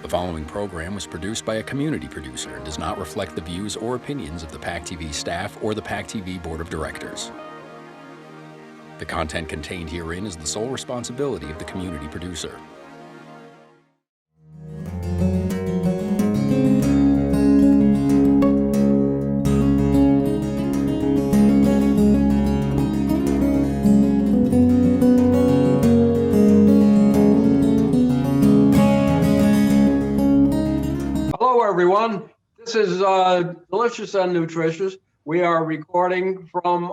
The following program was produced by a community producer and does not reflect the views or opinions of the PACTV staff or the PACTV Board of Directors. The content contained herein is the sole responsibility of the community producer. Everyone, this is Delicious and Nutritious. We are recording from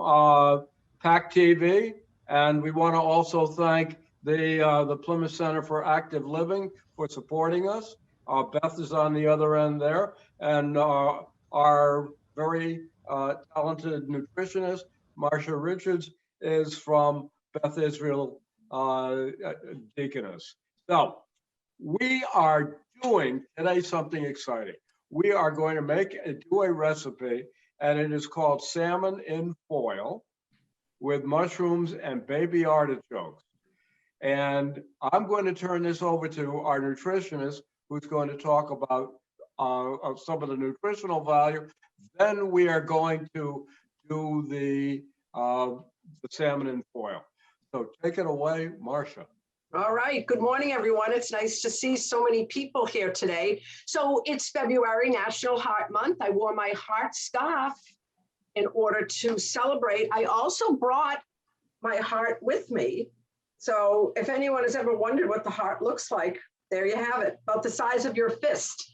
PACTV, and we want to also thank the Plymouth Center for Active Living for supporting us. Beth is on the other end there, and our very talented nutritionist, Marcia Richards, is from Beth Israel Deaconess. So we are doing today something exciting. We are going to do a recipe, and it is called salmon in foil with mushrooms and baby artichokes. And I'm going to turn this over to our nutritionist, who's going to talk about some of the nutritional value. Then we are going to do the salmon in foil. So take it away, Marcia. All right. Good morning, everyone. It's nice to see so many people here today. So it's February, National Heart Month. I wore my heart scarf in order to celebrate. I also brought my heart with me. So if anyone has ever wondered what the heart looks like, there you have it, about the size of your fist.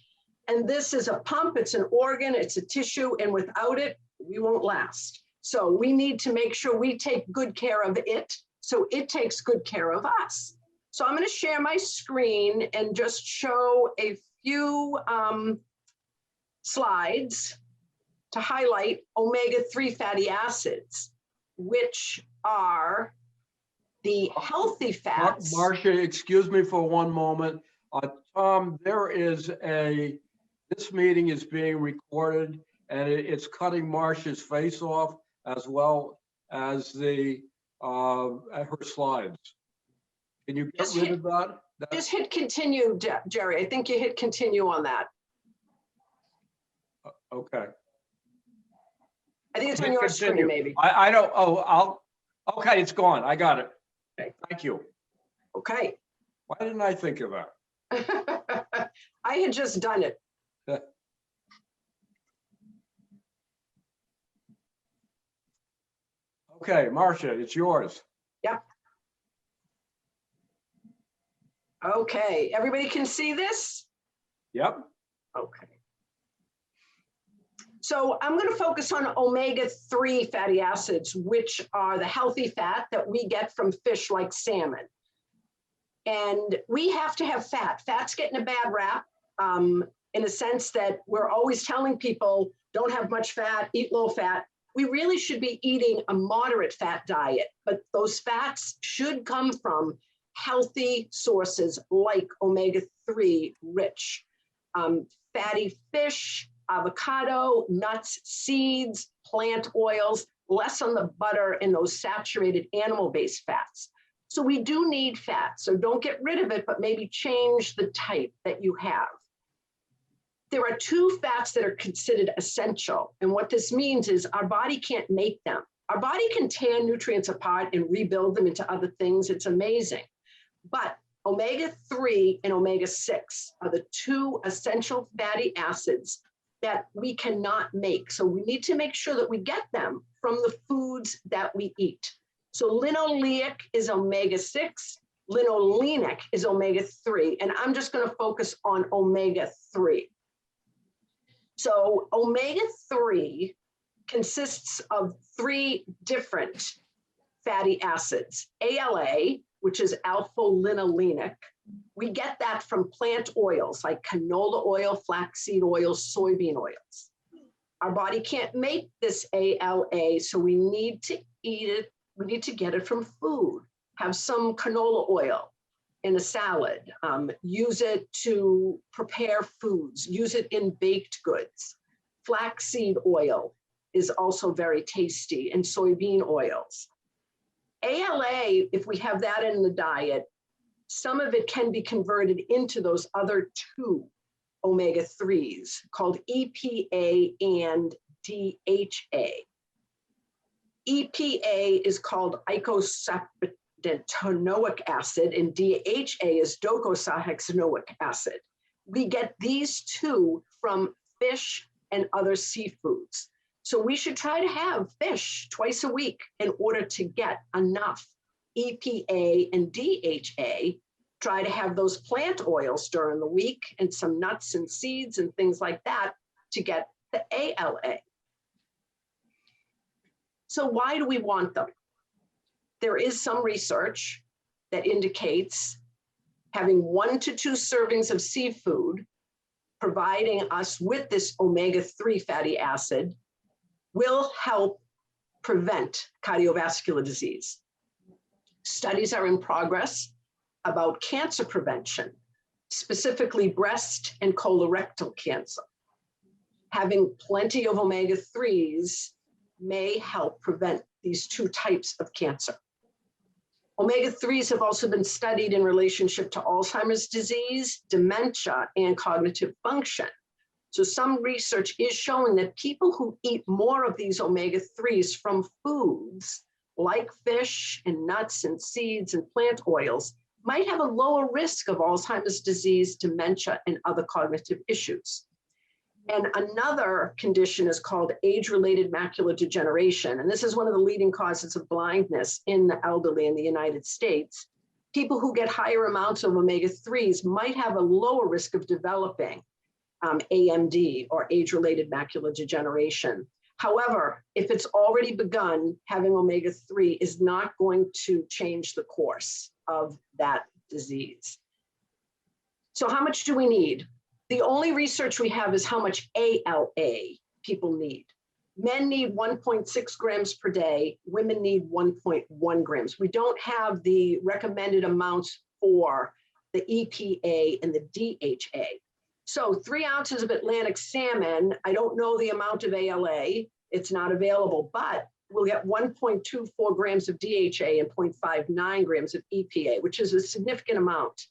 And this is a pump, it's an organ, it's a tissue, and without it, we won't last. So we need to make sure we take good care of it, so it takes good care of us. So I'm going to share my screen and just show a few slides to highlight omega-3 fatty acids, which are the healthy fats. Marcia, excuse me for one moment. Tom, this meeting is being recorded, and it's cutting Marcia's face off as well as her slides. Can you get rid of that? Just hit continue, Jerry. I think you hit continue on that. Okay. I think it's on your screen, maybe. I don't, okay, it's gone. I got it. Okay. Thank you. Okay. Why didn't I think of that? I had just done it. Okay, Marcia, it's yours. Yep. Okay, everybody can see this? Yep. Okay. So I'm going to focus on omega-3 fatty acids, which are the healthy fat that we get from fish like salmon. And we have to have fat. Fat's getting a bad rap in a sense that we're always telling people, don't have much fat, eat low fat. We really should be eating a moderate fat diet, but those fats should come from healthy sources like omega-3 rich fatty fish, avocado, nuts, seeds, plant oils, less on the butter and those saturated animal-based fats. So we do need fat, so don't get rid of it, but maybe change the type that you have. There are two fats that are considered essential, and what this means is our body can't make them. Our body can tear nutrients apart and rebuild them into other things. It's amazing. But omega-3 and omega-6 are the two essential fatty acids that we cannot make. So we need to make sure that we get them from the foods that we eat. So linoleic is omega-6, linolenic is omega-3, and I'm just going to focus on omega-3. So omega-3 consists of three different fatty acids. ALA, which is alpha-linolenic. We get that from plant oils like canola oil, flaxseed oil, soybean oils. Our body can't make this ALA, so we need to eat it. We need to get it from food. Have some canola oil in a salad. Use it to prepare foods. Use it in baked goods. Flaxseed oil is also very tasty, and soybean oils. ALA, if we have that in the diet, some of it can be converted into those other two omega-3s called EPA and DHA. EPA is called eicosapentaenoic acid and DHA is docosahexaenoic acid. We get these two from fish and other seafoods. So we should try to have fish twice a week in order to get enough EPA and DHA. Try to have those plant oils during the week and some nuts and seeds and things like that to get the ALA. So why do we want them? There is some research that indicates having 1 to 2 servings of seafood, providing us with this omega-3 fatty acid, will help prevent cardiovascular disease. Studies are in progress about cancer prevention, specifically breast and colorectal cancer. Having plenty of omega-3s may help prevent these 2 types of cancer. Omega-3s have also been studied in relationship to Alzheimer's disease, dementia, and cognitive function. So some research is showing that people who eat more of these omega-3s from foods like fish and nuts and seeds and plant oils might have a lower risk of Alzheimer's disease, dementia, and other cognitive issues. And another condition is called age-related macular degeneration. And this is one of the leading causes of blindness in the elderly in the United States. People who get higher amounts of omega-3s might have a lower risk of developing AMD or age-related macular degeneration. However, if it's already begun, having omega-3 is not going to change the course of that disease. So how much do we need? The only research we have is how much ALA people need. Men need 1.6 grams per day, women need 1.1 grams. We don't have the recommended amounts for the EPA and the DHA. So 3 ounces of Atlantic salmon, I don't know the amount of ALA, it's not available, but we'll get 1.24 grams of DHA and 0.59 grams of EPA, which is a significant amount.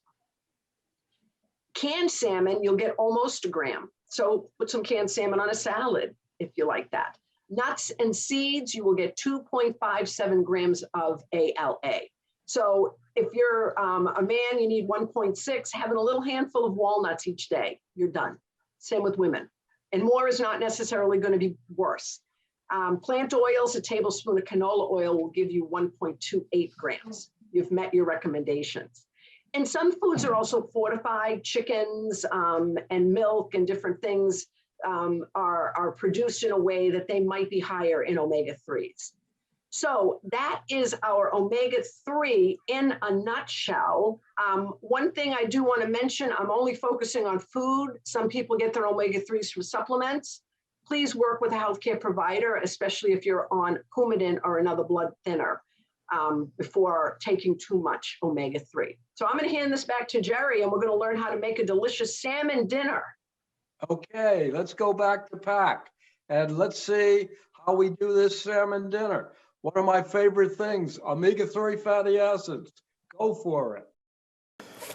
Canned salmon, you'll get almost a gram. So put some canned salmon on a salad if you like that. Nuts and seeds, you will get 2.57 grams of ALA. So if you're a man, you need 1.6, having a little handful of walnuts each day, you're done. Same with women. And more is not necessarily going to be worse. Plant oils, a tablespoon of canola oil will give you 1.28 grams. You've met your recommendations. And some foods are also fortified. Chickens and milk and different things are produced in a way that they might be higher in omega-3s. So that is our omega-3 in a nutshell. One thing I do want to mention, I'm only focusing on food. Some people get their omega-3s from supplements. Please work with a healthcare provider, especially if you're on Coumadin or another blood thinner before taking too much omega-3. So I'm going to hand this back to Jerry, and we're going to learn how to make a delicious salmon dinner. Okay, let's go back to PAC and let's see how we do this salmon dinner. One of my favorite things, omega-3 fatty acids. Go for it.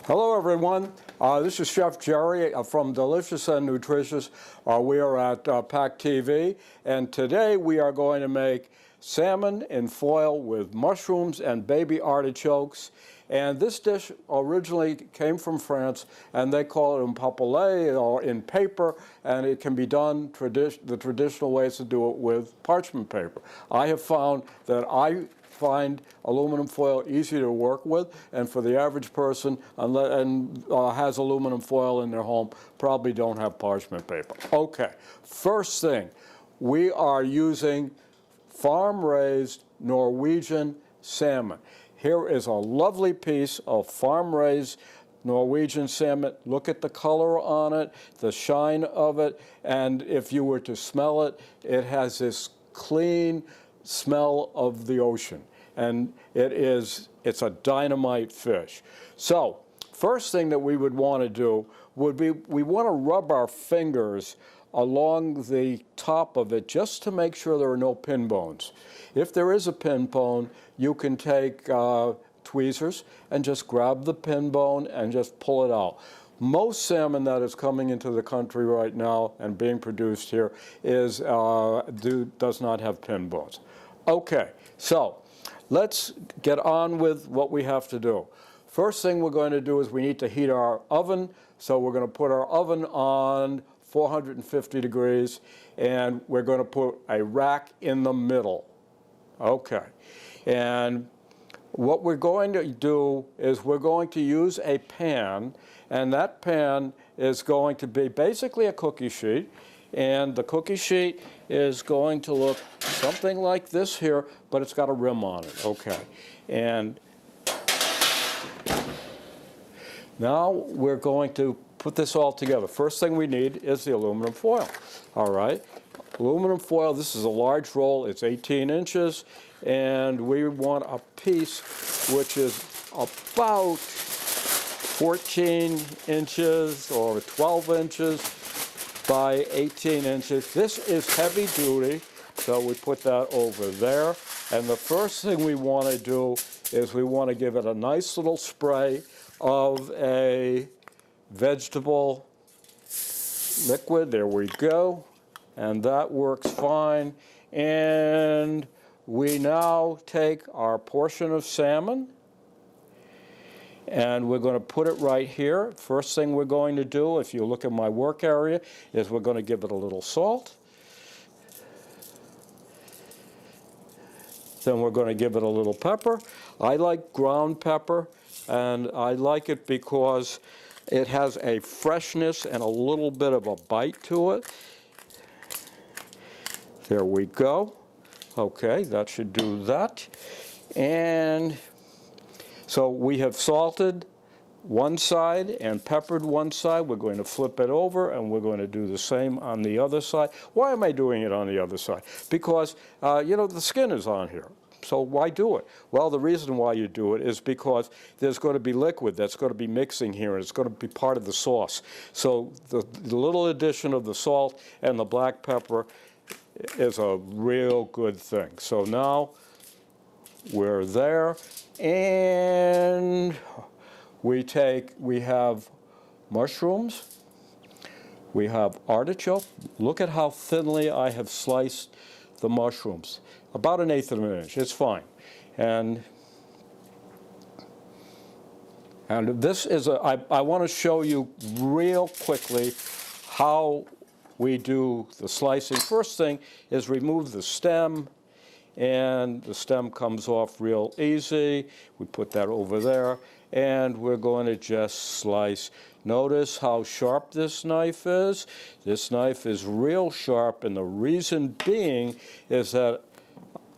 Hello, everyone. This is Chef Jerry from Delicious and Nutritious. We are at PACTV, and today we are going to make salmon in foil with mushrooms and baby artichokes. And this dish originally came from France, and they call it en papier or in paper, and it can be done the traditional ways to do it with parchment paper. I have found that I find aluminum foil easy to work with, and for the average person has aluminum foil in their home, probably don't have parchment paper. Okay, first thing, we are using farm-raised Norwegian salmon. Here is a lovely piece of farm-raised Norwegian salmon. Look at the color on it, the shine of it, and if you were to smell it, it has this clean smell of the ocean. And it's a dynamite fish. So, first thing that we would want to do would be, we want to rub our fingers along the top of it just to make sure there are no pin bones. If there is a pin bone, you can take 12 tweezers and just grab the pin bone and just pull it out. Most salmon that is coming into the country right now and being produced here is, does not have pin bones. Okay, so let's get on with what we have to do. First thing we're going to do is we need to heat our oven. So we're going to put our oven on 450 degrees, and we're going to put a rack in the middle. Okay, and what we're going to do is we're going to use a pan, and that pan is going to be basically a cookie sheet, and the cookie sheet is going to look something like this here, but it's got a rim on it. Okay, and now we're going to put this all together. First thing we need is the aluminum foil. All right, aluminum foil, this is a large roll, it's 18 inches, and we want a piece which is about 14 inches or 12 inches by 18 inches. This is heavy duty, so we put that over there. And the first thing we want to do is we want to give it a nice little spray of a vegetable liquid. There we go. And that works fine. And we now take our portion of salmon, and we're going to put it right here. First thing we're going to do, if you look at my work area, is we're going to give it a little salt. Then we're going to give it a little pepper. I like ground pepper, and I like it because it has a freshness and a little bit of a bite to it. There we go. Okay, that should do that. And so we have salted one side and peppered one side. We're going to flip it over, and we're going to do the same on the other side. Why am I doing it on the other side? Because, you know, the skin is on here. So why do it? Well, the reason why you do it is because there's going to be liquid that's going to be mixing here, and it's going to be part of the sauce. So the little addition of the salt and the black pepper is a real good thing. So now we're there, and we have mushrooms, we have artichoke. Look at how thinly I have sliced the mushrooms. About 1/8 of an inch, it's fine. And this is I want to show you real quickly how we do the slicing. First thing is remove the stem, and the stem comes off real easy. We put that over there, and we're going to just slice. Notice how sharp this knife is. This knife is real sharp, and the reason being is that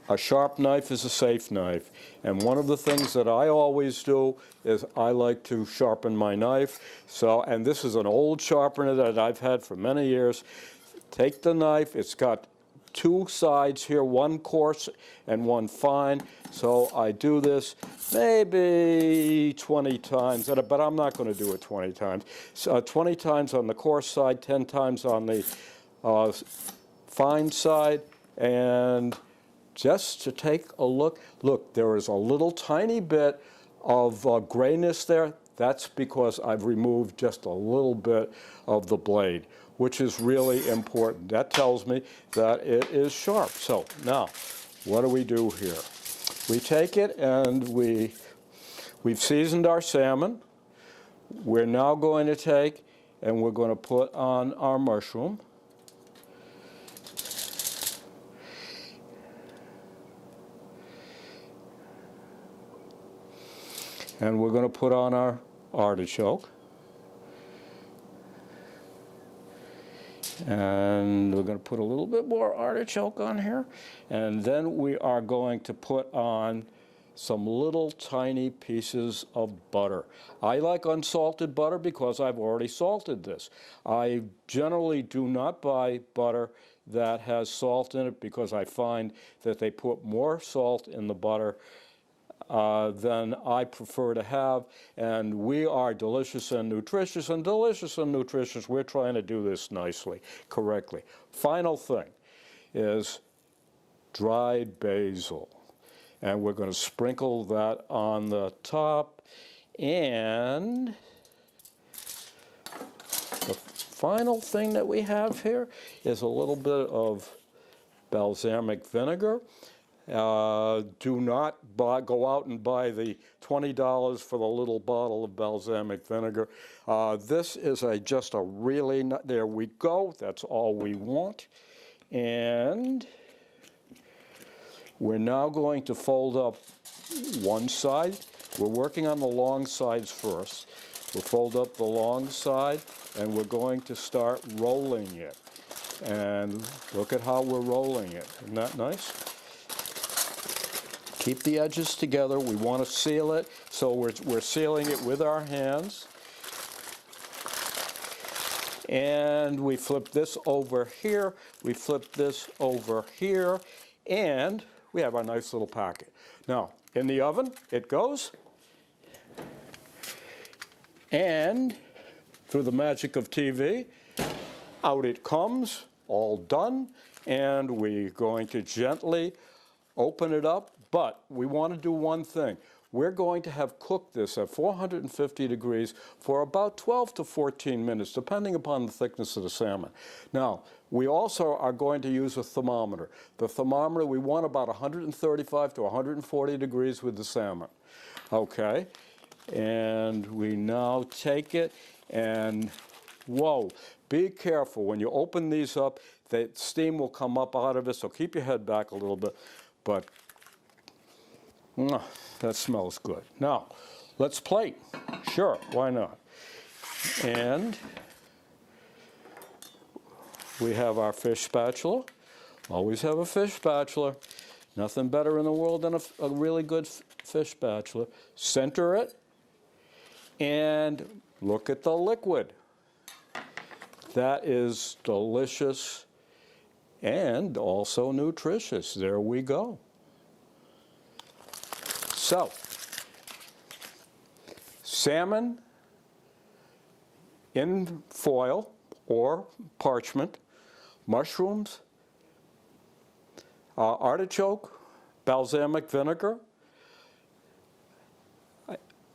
a sharp knife is a safe knife. And one of the things that I always do is I like to sharpen my knife. So, and this is an old sharpener that I've had for many years. Take the knife, it's got two sides here, one coarse and one fine. So I do this maybe 20 times, but I'm not going to do it 20 times. So 20 times on the coarse side, 10 times on the fine side, and just to take a look. Look, there is a little tiny bit of grayness there. That's because I've removed just a little bit of the blade, which is really important. That tells me that it is sharp. So now, what do we do here? We take it and we've seasoned our salmon. We're now going to take and we're going to put on our mushroom. And we're going to put on our artichoke. And we're going to put a little bit more artichoke on here. And then we are going to put on some little tiny pieces of butter. I like unsalted butter because I've already salted this. I generally do not buy butter that has salt in it because I find that they put more salt in the butter than I prefer to have, and we are Delicious and Nutritious, and Delicious and Nutritious, we're trying to do this nicely, correctly. Final thing is dried basil. And we're going to sprinkle that on the top. And the final thing that we have here is a little bit of balsamic vinegar. Do not go out and buy the $20 for the little bottle of balsamic vinegar. This is just a really, there we go, that's all we want. And we're now going to fold up one side. We're working on the long sides first. We'll fold up the long side and we're going to start rolling it. And look at how we're rolling it. Isn't that nice? Keep the edges together. We want to seal it, so we're sealing it with our hands. And we flip this over here. We flip this over here. And we have our nice little packet. Now, in the oven, it goes. And through the magic of TV, out it comes, all done. And we're going to gently open it up. But we want to do one thing. We're going to have cooked this at 450 degrees for about 12 to 14 minutes, depending upon the thickness of the salmon. Now, we also are going to use a thermometer. The thermometer, we want about 135 to 140 degrees with the salmon. Okay, and we now take it and, whoa, be careful. When you open these up, the steam will come up out of it, so keep your head back a little bit. But that smells good. Now, let's plate. Sure, why not? And we have our fish spatula. Always have a fish spatula. Nothing better in the world than a really good fish spatula. Center it, and look at the liquid. That is delicious and also nutritious. There we go. So, salmon in foil or parchment, mushrooms, artichoke, balsamic vinegar,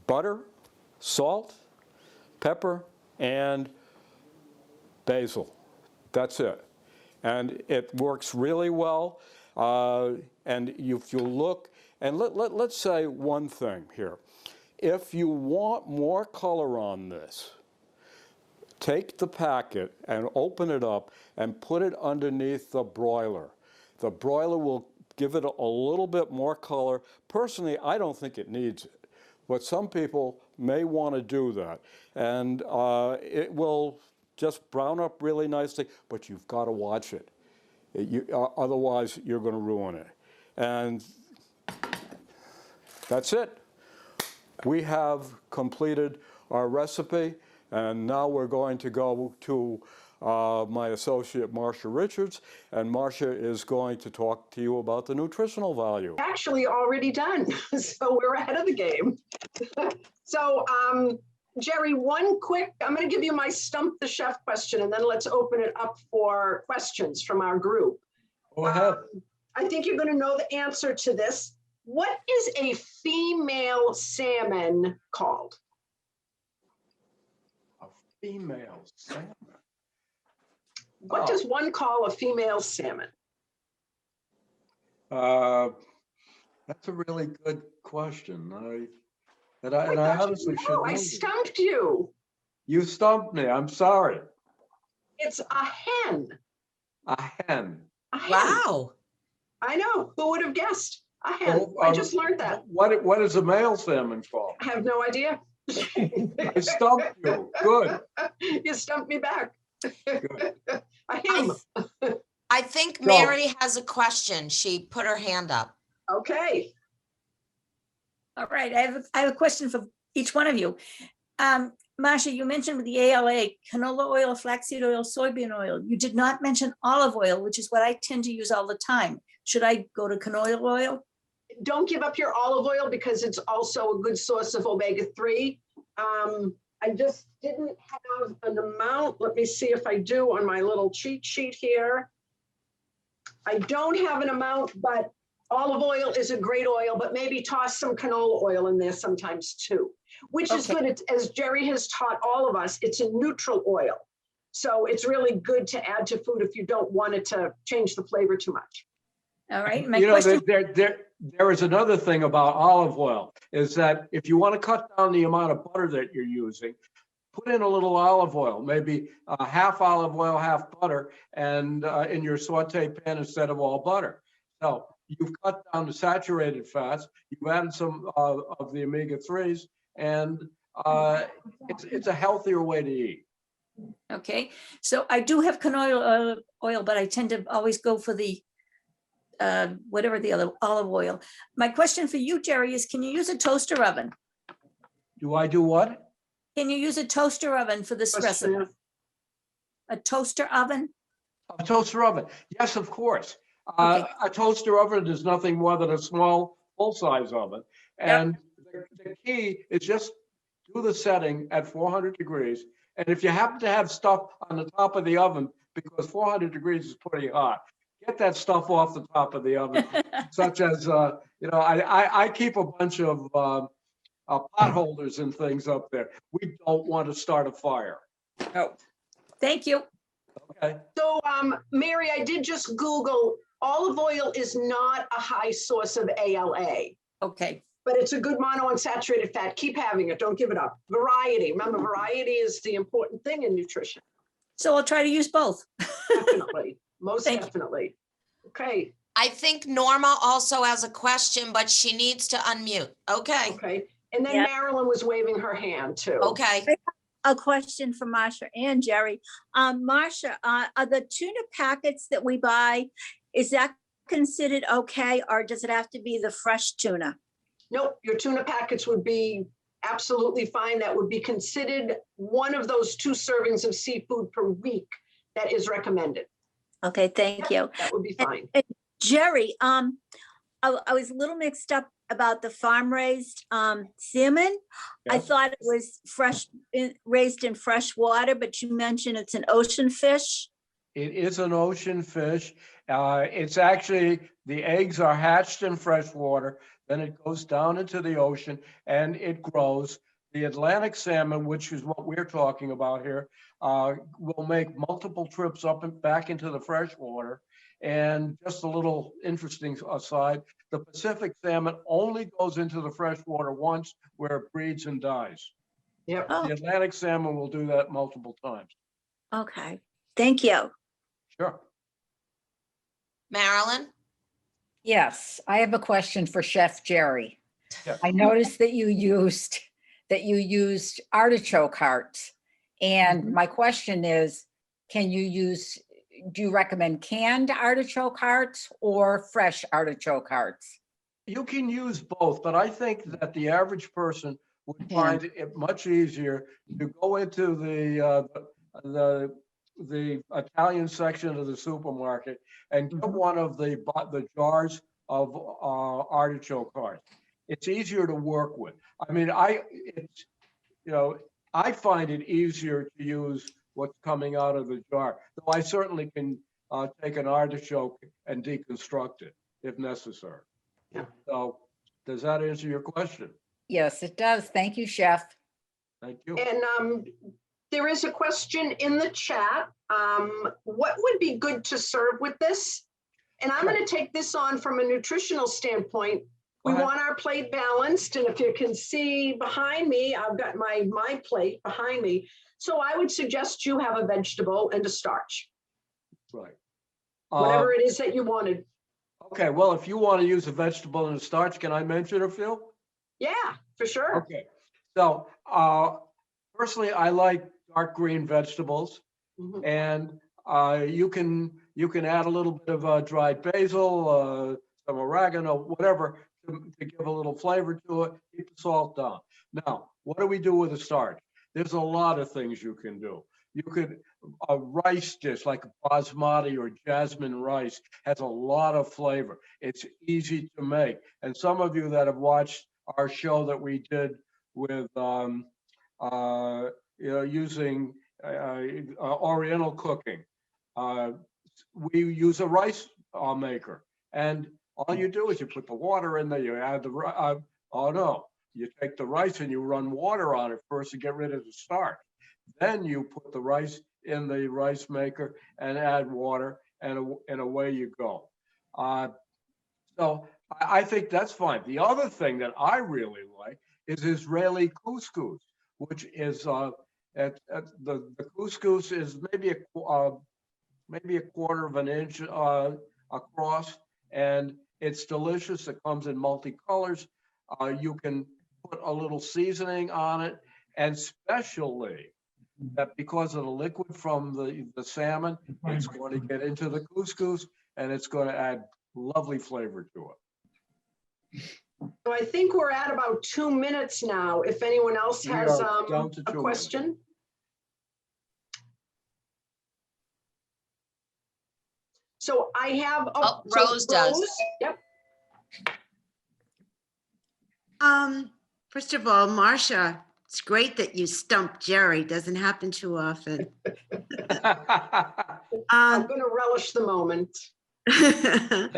butter, salt, pepper, and basil. That's it. And it works really well. And if you look, and let's say one thing here. If you want more color on this, take the packet and open it up and put it underneath the broiler. The broiler will give it a little bit more color. Personally, I don't think it needs it, but some people may want to do that. And it will just brown up really nicely, but you've got to watch it. Otherwise, you're going to ruin it. And that's it. We have completed our recipe, and now we're going to go to my associate, Marcia Richards, and Marcia is going to talk to you about the nutritional value. Actually already done, so we're ahead of the game. So, Jerry, one quick, I'm going to give you my Stump the Chef question, and then let's open it up for questions from our group. Go ahead. I think you're going to know the answer to this. What is a female salmon called? A female salmon. What does one call a female salmon? That's a really good question. I honestly should know. I stumped you. You stumped me. I'm sorry. It's a hen. A hen. A hen. Wow. I know. Who would have guessed? A hen. I just learned that. What is a male salmon called? I have no idea. I stumped you. Good. You stumped me back. Good. A hen. I think Mary has a question. She put her hand up. Okay. All right, I have a question for each one of you. Marcia, you mentioned with the ALA, canola oil, flaxseed oil, soybean oil. You did not mention olive oil, which is what I tend to use all the time. Should I go to canola oil? Don't give up your olive oil because it's also a good source of omega-3. I just didn't have an amount. Let me see if I do on my little cheat sheet here. I don't have an amount, but Olive oil is a great oil, but maybe toss some canola oil in there sometimes too, which is good. It's, as Jerry has taught all of us, it's a neutral oil. So it's really good to add to food if you don't want it to change the flavor too much. All right. My You know, question, there is another thing about olive oil, is that if you want to cut down the amount of butter that you're using, put in a little olive oil, maybe half olive oil, half butter, and in your saute pan instead of all butter. So you've cut down the saturated fats, you've added some of the omega-3s, and it's a healthier way to eat. okay. So I do have canola oil, but I tend to always go for the whatever the other olive oil. My question for you, Jerry, is can you use a toaster oven? Do I do what? Can you use a toaster oven for this recipe? A toaster oven? A toaster oven. Yes, of course. Okay. A toaster oven is nothing more than a small, full-size oven. And the key is just do the setting at 400 degrees. And if you happen to have stuff on the top of the oven, because 400 degrees is pretty hot, get that stuff off the top of the oven, such as, you know, I keep a bunch of pot holders and things up there. We don't want to start a fire. Oh, thank you. Okay. So, Mary, I did just Google, olive oil is not a high source of ALA, Okay. but it's a good monounsaturated fat. Keep having it. Don't give it up. Variety. Remember, variety is the important thing in nutrition. So I'll try to use both. Definitely. Most Thank you. definitely. Okay. I think Norma also has a question, but she needs to unmute. Okay, Okay. And then Yeah. Marilyn was waving her hand too. okay. A question for Marcia and Jerry. Marcia, are the tuna packets that we buy, is that considered okay, or does it have to be the fresh tuna? Nope, your tuna packets would be absolutely fine. That would be considered one of those 2 servings of seafood per week that is recommended. Okay, thank you. That would be fine. And Jerry, I was a little mixed up about the farm-raised salmon. I Yeah. thought it was raised in fresh water, but you mentioned it's an ocean fish. It is an ocean fish. It's actually, the eggs are hatched in fresh water, then it goes down into the ocean and it grows. The Atlantic salmon, which is what we're talking about here, will make multiple trips up and back into the fresh water. And just a little interesting aside, the Pacific salmon only goes into the fresh water once, where it breeds and dies. Yep. Oh, The Atlantic salmon will do that multiple times. okay. Thank you. Sure. Marilyn? Yes, I have a question for Chef Jerry. Yes. I noticed that you used artichoke hearts. And my question is, do you recommend canned artichoke hearts or fresh artichoke hearts? You can use both, but I think that the average person would Yeah. find it much easier to go into the Italian section of the supermarket and get one of the jars of artichoke hearts. It's easier to work with. I mean, I find it easier to use what's coming out of the jar, though I certainly can take an artichoke and deconstruct it if necessary. Yeah. So does that answer your question? Yes, it does. Thank you, Chef. Thank you. And there is a question in the chat. What would be good to serve with this? And I'm going to take this on from a nutritional standpoint. We Go ahead. want our plate balanced. And if you can see behind me, I've got my plate behind me. So I would suggest you have a vegetable and a starch, Right. whatever it is that you wanted. Okay, well, if you want to use a vegetable and a starch, can I mention a few? Yeah, for sure. Okay, so personally, I like dark green vegetables, Mhm. and you can add a little bit of dried basil, some oregano, whatever, to give a little flavor to it. Keep the salt down. Now, what do we do with the starch? There's a lot of things you can do. You could, a rice dish like basmati or jasmine rice has a lot of flavor. It's easy to make. And some of you that have watched our show that we did with, using Oriental cooking, we use a rice maker. And All you do is you put the water in there, you add the, you take the rice and you run water on it first to get rid of the starch. Then you put the rice in the rice maker and add water, and away you go. So I think that's fine. The other thing that I really like is Israeli couscous, which is the couscous is maybe a quarter of an inch across, and it's delicious. It comes in multicolors. You can put a little seasoning on it, and especially that because of the liquid from the salmon, it's going to get into the couscous and it's going to add lovely flavor to it. So I think we're at about 2 minutes now. If anyone else We has are down to a 2 question. So I have. Oh, so Rose does. Yep. First of all, Marcia, it's great that you stumped Jerry. Doesn't happen too often. I'm going to relish the moment. Tell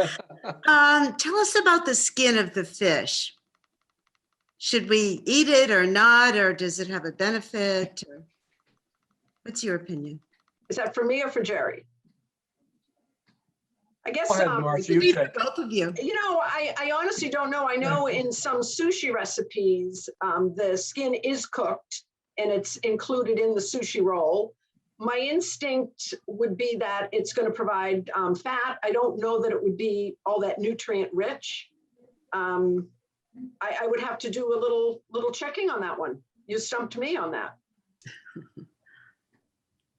us about the skin of the fish. Should we eat it or not, or does it have a benefit? What's your opinion? Is that for me or for Jerry? I guess Go ahead, Marcia, you take. Both of you. You know, I honestly don't know. I know in some sushi recipes, the skin is cooked and it's included in the sushi roll. My instinct would be that it's going to provide fat. I don't know that it would be all that nutrient rich. I would have to do a little checking on that one. You stumped me on that.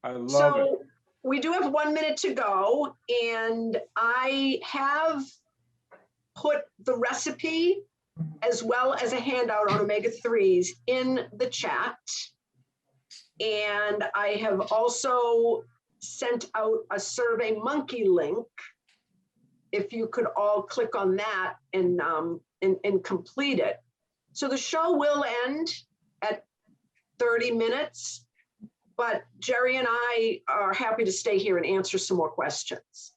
I love it. We do have 1 minute to go, and I have put the recipe as well as a handout on omega-3s in the chat. And I have also sent out a Survey Monkey link. If you could all click on that and complete it. So the show will end at 30 minutes. But Jerry and I are happy to stay here and answer some more questions.